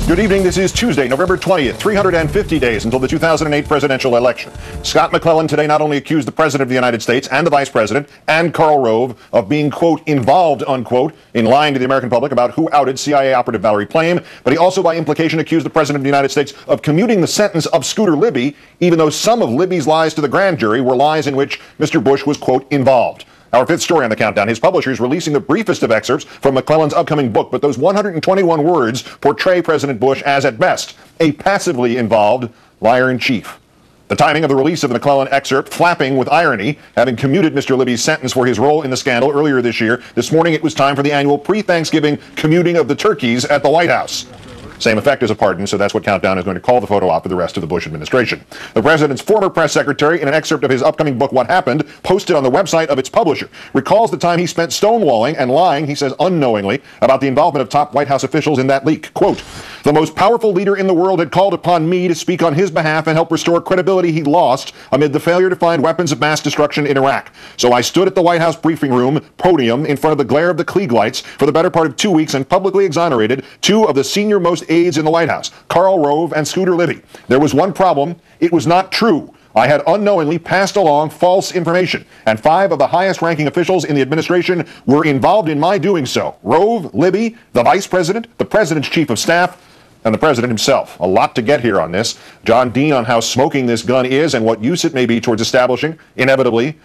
Good evening. This is Tuesday, November 20th, 350 days until the 2008 presidential election. Scott Mcclellan today not only accused the President of the United States and the Vice President and Karl Rove of being, quote, involved, unquote, in lying to the American public about who outed CIA operative Valerie Plame, but he also by implication accused the President of the United States of commuting the sentence of Scooter Libby, even though some of Libby's lies to the grand jury were lies in which Mr. Bush was, quote, involved. Our fifth story on the countdown, his publishers releasing the briefest of excerpts from Mcclellan's upcoming book, but those 121 words portray President Bush as, at best, a passively involved liar-in-chief. The timing of the release of the McClellan excerpt flapping with irony, having commuted Mr. Libby's sentence for his role in the scandal earlier this year. This morning it was time for the annual pre-Thanksgiving commuting of the turkeys at the White House. Same effect as a pardon, so that's what Countdown is going to call the photo op for the rest of the Bush administration. The president's former press secretary, in an excerpt of his upcoming book, What Happened, posted on the website of its publisher, recalls the time he spent stonewalling and lying, he says unknowingly, about the involvement of top White House officials in that leak. Quote, "The most powerful leader in the world had called upon me to speak on his behalf and help restore credibility he lost amid the failure to find weapons of mass destruction in Iraq. So I stood at the White House briefing room podium in front of the glare of the Klieg lights for the better part of 2 weeks and publicly exonerated two of the senior-most aides in the White House, Karl Rove and Scooter Libby. There was one problem. It was not true. I had unknowingly passed along false information, and 5 of the highest-ranking officials in the administration were involved in my doing so. Rove, Libby, the Vice President, the President's Chief of Staff, and the President himself. A lot to get here on this. John Dean on how smoking this gun is and what use it may be towards establishing, inevitably,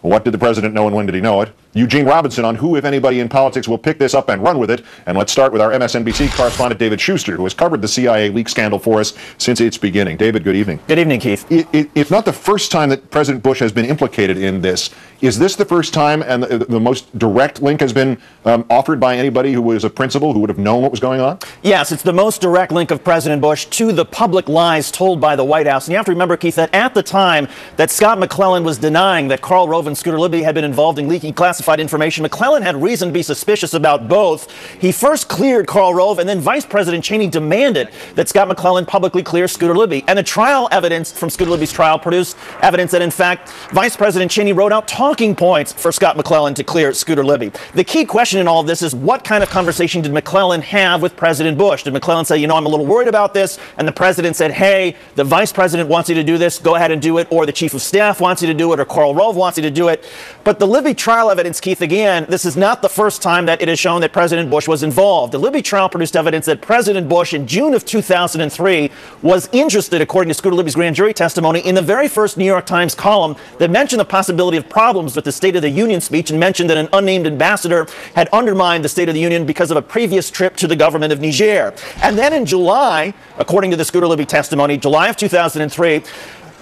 what did the President know and when did he know it? Eugene Robinson on who, if anybody in politics, will pick this up and run with it. And let's start with our MSNBC correspondent, David Schuster, who has covered the CIA leak scandal for us since its beginning. David, good evening. Good evening, Keith. It's not the first time that President Bush has been implicated in this. Is this the first time and the most direct link has been offered by anybody who was a principal who would have known what was going on? Yes, it's the most direct link of President Bush to the public lies told by the White House. And you have to remember, Keith, that at the time that Scott Mcclellan was denying that Karl Rove and Scooter Libby had been involved in leaking classified information, Mcclellan had reason to be suspicious about both. He first cleared Karl Rove, and then Vice President Cheney demanded that Scott Mcclellan publicly clear Scooter Libby. And the trial evidence from Scooter Libby's trial produced evidence that, in fact, Vice President Cheney wrote out talking points for Scott Mcclellan to clear Scooter Libby. The key question in all of this is, what kind of conversation did Mcclellan have with President Bush? Did Mcclellan say, you know, I'm a little worried about this, and the President said, hey, the Vice President wants you to do this, go ahead and do it, or the Chief of Staff wants you to do it, or Karl Rove wants you to do it? But the Libby trial evidence, Keith, again, this is not the first time that it has shown that President Bush was involved. The Libby trial produced evidence that President Bush, in June of 2003, was interested, according to Scooter Libby's grand jury testimony, in the very first New York Times column that mentioned the possibility of problems with the State of the Union speech and mentioned that an unnamed ambassador had undermined the State of the Union because of a previous trip to the government of Niger. And then in July, according to the Scooter Libby testimony, July of 2003,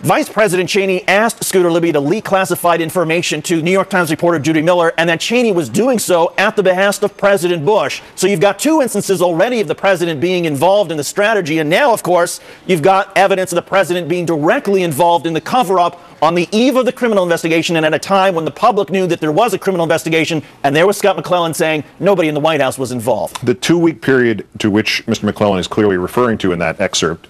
Vice President Cheney asked Scooter Libby to leak classified information to New York Times reporter Judy Miller, and that Cheney was doing so at the behest of President Bush. So you've got 2 instances already of the president being involved in the strategy, and now, of course, you've got evidence of the president being directly involved in the cover-up on the eve of the criminal investigation and at a time when the public knew that there was a criminal investigation, and there was Scott Mcclellan saying nobody in the White House was involved. The 2-week period to which Mr. McClellan is clearly referring to in that excerpt,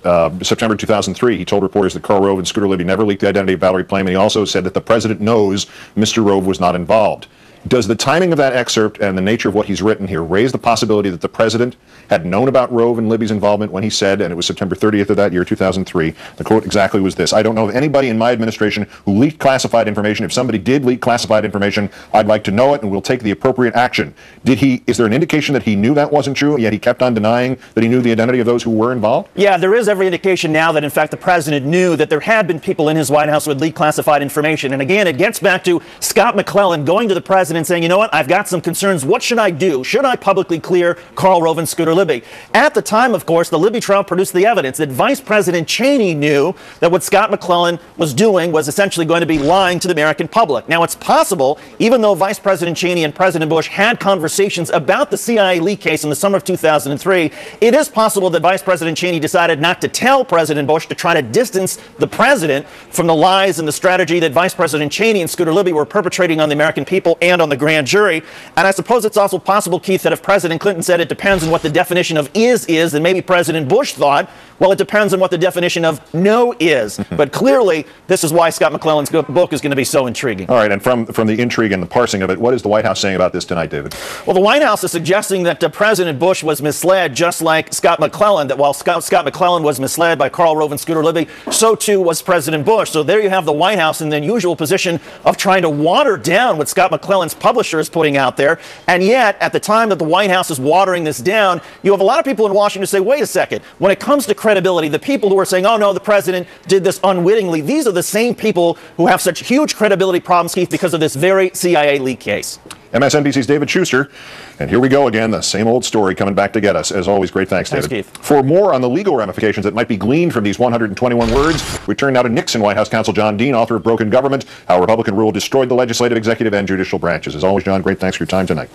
September 2003, he told reporters that Karl Rove and Scooter Libby never leaked the identity of Valerie Plame, and he also said that the president knows Mr. Rove was not involved. Does the timing of that excerpt and the nature of what he's written here raise the possibility that the president had known about Rove and Libby's involvement when he said, and it was September 30th of that year, 2003, the quote exactly was this: "I don't know of anybody in my administration who leaked classified information. If somebody did leak classified information, I'd like to know it and we'll take the appropriate action." Is there an indication that he knew that wasn't true, yet he kept on denying that he knew the identity of those who were involved? Yeah, there is every indication now that, in fact, the president knew that there had been people in his White House who had leaked classified information. And again, it gets back to Scott McClellan going to the president saying, you know what, I've got some concerns. What should I do? Should I publicly clear Karl Rove and Scooter Libby? At the time, of course, the Libby trial produced the evidence that Vice President Cheney knew that what Scott McClellan was doing was essentially going to be lying to the American public. Now, it's possible, even though Vice President Cheney and President Bush had conversations about the CIA leak case in the summer of 2003, it is possible that Vice President Cheney decided not to tell President Bush to try to distance the president from the lies and the strategy that Vice President Cheney and Scooter Libby were perpetrating on the American people and depend on the grand jury. And I suppose it's also possible, Keith, that if President Clinton said it depends on what the definition of is, then maybe President Bush thought, well, it depends on what the definition of no is. But clearly, this is why Scott McClellan's book is going to be so intriguing. All right, and from the intrigue and the parsing of it, what is the White House saying about this tonight, David? Well, the White House is suggesting that President Bush was misled, just like Scott McClellan, that while Scott McClellan was misled by Karl Rove and Scooter Libby, so too was President Bush. So there you have the White House in the unusual position of trying to water down what Scott McClellan's publisher is putting out there. And yet, at the time that the White House is watering this down, you have a lot of people in Washington who say, wait a second, when it comes to credibility, the people who are saying, oh no, the president did this unwittingly, these are the same people who have such huge credibility problems, Keith, because of this very CIA leak case. MSNBC's David Schuster. And here we go again, the same old story coming back to get us. As always, great thanks, David. Thanks, Keith. For more on the legal ramifications that might be gleaned from these 121 words, we turn now to Nixon White House counsel John Dean, author of Broken Government, How Republican Rule Destroyed the Legislative, Executive, and Judicial Branches. As always, John, great thanks for your time tonight.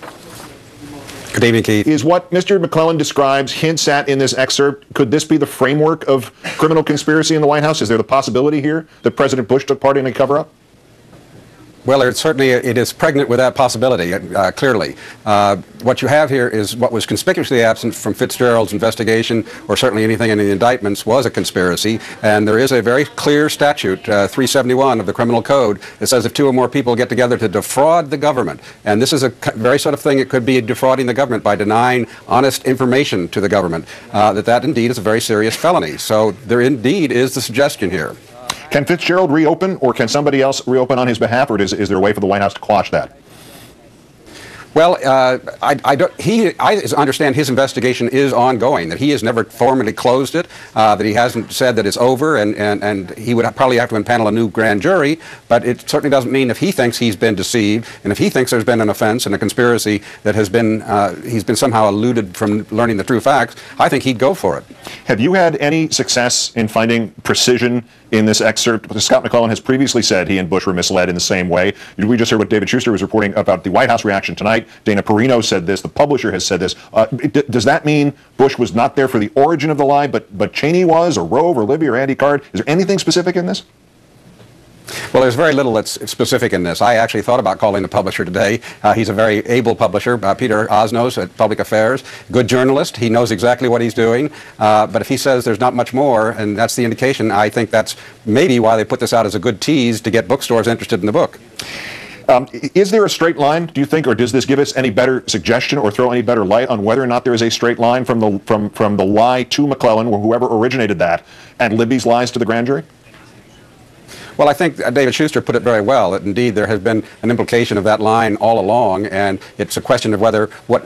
Good evening, Keith. Is what Mr. McClellan describes, hints at in this excerpt, could this be the framework of criminal conspiracy in the White House? Is there the possibility here that President Bush took part in a cover-up? Well, it is pregnant with that possibility, clearly. What you have here is what was conspicuously absent from Fitzgerald's investigation, or certainly anything in the indictments, was a conspiracy. And there is a very clear statute, 371 of the Criminal Code, that says if two or more people get together to defraud the government, and this is a very sort of thing, it could be defrauding the government by denying honest information to the government, that indeed is a very serious felony. So there indeed is the suggestion here. Can Fitzgerald reopen, or can somebody else reopen on his behalf, or is there a way for the White House to quash that? Well, I understand his investigation is ongoing, that he has never formally closed it, that he hasn't said that it's over, and he would probably have to impanel a new grand jury, but it certainly doesn't mean if he thinks he's been deceived, and if he thinks there's been an offense and a conspiracy that has been, he's been somehow eluded from learning the true facts, I think he'd go for it. Have you had any success in finding precision in this excerpt? Scott McClellan has previously said he and Bush were misled in the same way. We just heard what David Schuster was reporting about the White House reaction tonight. Dana Perino said this. The publisher has said this. Does that mean Bush was not there for the origin of the lie, but Cheney was, or Rove, or Libby, or Andy Card? Is there anything specific in this? Well, there's very little that's specific in this. I actually thought about calling the publisher today. He's a very able publisher, Peter Osnos at Public Affairs, good journalist. He knows exactly what he's doing. But if he says there's not much more, and that's the indication, I think that's maybe why they put this out as a good tease to get bookstores interested in the book. Is there a straight line, do you think, or does this give us any better suggestion or throw any better light on whether or not there is a straight line from the lie to McClellan, or whoever originated that, and Libby's lies to the grand jury? Well, I think David Schuster put it very well, that indeed there has been an implication of that line all along, and it's a question of whether what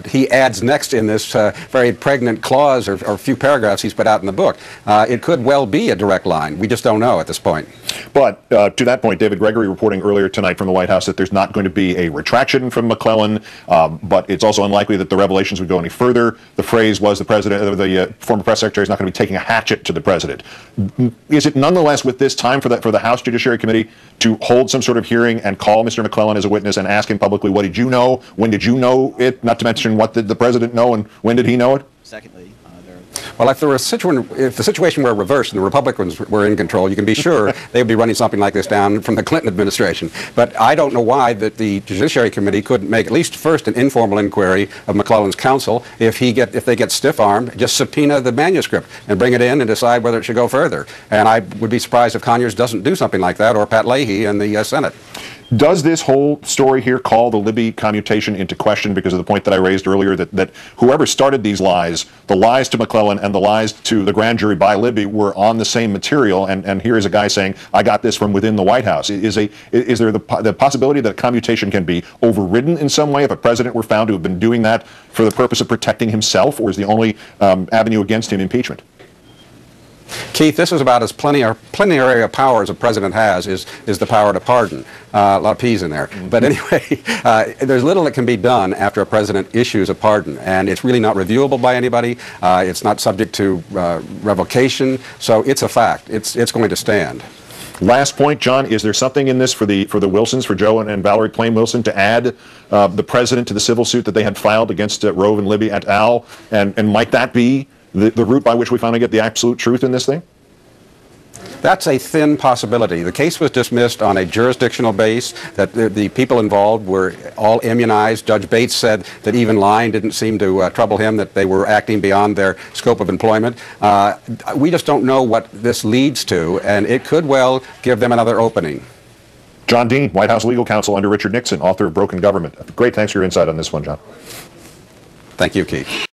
he adds next in this very pregnant clause or few paragraphs he's put out in the book. It could well be a direct line. We just don't know at this point. But to that point, David Gregory reporting earlier tonight from the White House that there's not going to be a retraction from McClellan, but it's also unlikely that the revelations would go any further. The phrase was the former press secretary is not going to be taking a hatchet to the president. Is it nonetheless with this time for the House Judiciary Committee to hold some sort of hearing and call Mr. McClellan as a witness and ask him publicly, what did you know? When did you know it? Not to mention, what did the president know and when did he know it? Secondly, well, if the situation were reversed and the Republicans were in control, you can be sure they would be running something like this down from the Clinton administration. But I don't know why that the Judiciary Committee couldn't make at least first an informal inquiry of McClellan's counsel. If they get stiff-armed, just subpoena the manuscript and bring it in and decide whether it should go further. And I would be surprised if Conyers doesn't do something like that, or Pat Leahy in the Senate. Does this whole story here call the Libby commutation into question because of the point that I raised earlier that whoever started these lies, the lies to McClellan and the lies to the grand jury by Libby, were on the same material, and here is a guy saying, I got this from within the White House. Is there the possibility that a commutation can be overridden in some way if a president were found to have been doing that for the purpose of protecting himself, or is the only avenue against him impeachment? Keith, this is about as plenary a power as a president has is the power to pardon. A lot of P's in there. But anyway, there's little that can be done after a president issues a pardon, and it's really not reviewable by anybody. It's not subject to revocation, so it's a fact. It's going to stand. Last point, John, is there something in this for the Wilsons, for Joe and Valerie Plame Wilson, to add the president to the civil suit that they had filed against Rove and Libby et al., and might that be the route by which we finally get the absolute truth in this thing? That's a thin possibility. The case was dismissed on a jurisdictional base, that the people involved were all immunized. Judge Bates said that even lying didn't seem to trouble him, that they were acting beyond their scope of employment. We just don't know what this leads to, and it could well give them another opening. John Dean, White House legal counsel under Richard Nixon, author of Broken Government. Great, thanks for your insight on this one, John. Thank you, Keith.